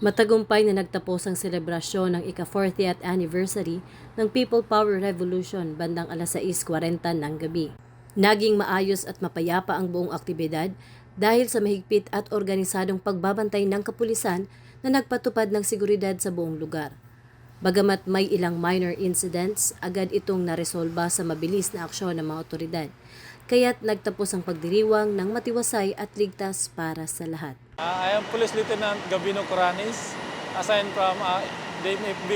Matagumpay na nagtapos ang selebrasyon ng ika-40th anniversary ng People Power Revolution bandang alas 6:40 ng gabi. Naging maayos at mapayapa ang buong aktibidad dahil sa mahigpit at organisadong pagbabantay ng kapulisan na nagpatupad ng seguridad sa buong lugar. Bagamat may ilang minor incidents, agad itong naresolba sa mabilis na aksyon ng mga otoridad. Kaya't nagtapos ang pagdiriwang ng matiwasay at ligtas para sa lahat. I am Police Lieutenant Gabino Coranis, assigned from the MFB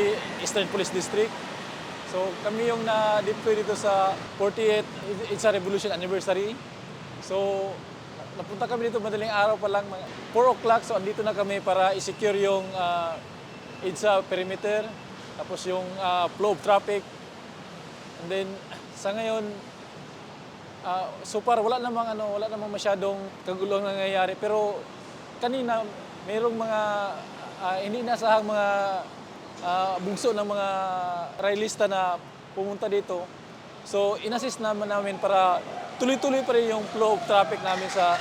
Eastern Police District. So kami yung na-deploy dito sa 40th EDSA Revolution Anniversary. So napunta kami dito madaling araw pa lang, mga 4 o'clock. So andito na kami para i-secure yung EDSA perimeter, tapos yung flow of traffic. And then sa ngayon, so far wala namang masyadong kagulong nangyayari, pero kanina mayroong mga hindi inasahang mga bungso ng mga railista na pumunta dito. So inassist namin para tuloy-tuloy pa rin yung flow of traffic namin sa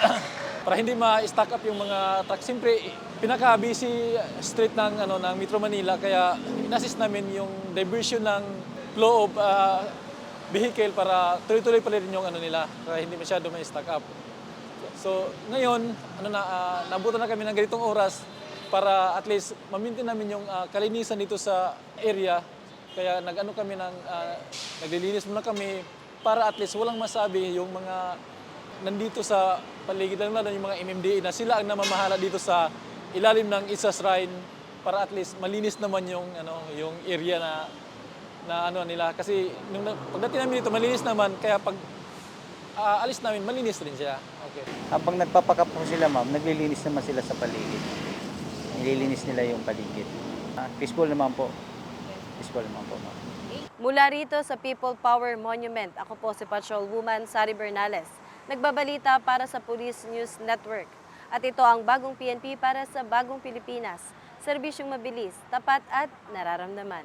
para hindi ma-stack up yung mga truck. Siyempre, pinaka-busy street ng Metro Manila, kaya inassist namin yung diversion ng flow of vehicle para tuloy-tuloy pa rin yung nila, para hindi masyado ma-stack up. So ngayon, nabutan na kami ng ganitong oras para at least ma-maintain namin yung kalinisan dito sa area. Kaya naglilinis muna kami para at least walang masabi yung mga nandito sa paligid lang yung mga MMDA na sila ang namamahala dito sa ilalim ng EDSA Shrine, para at least malinis naman yung area na nila. Kasi pagdating namin dito malinis naman, kaya pag alis namin malinis rin siya. Okay. Habang nagpapakap po sila, ma'am, naglilinis naman sila sa paligid. Nililinis nila yung paligid. Peaceful naman po. Peaceful naman po, ma'am. Mula rito sa People Power Monument, ako po si Patrolwoman Sari Bernales. Nagbabalita para sa Police News Network. At ito ang bagong PNP para sa bagong Pilipinas. Serbisyong mabilis, tapat at nararamdaman.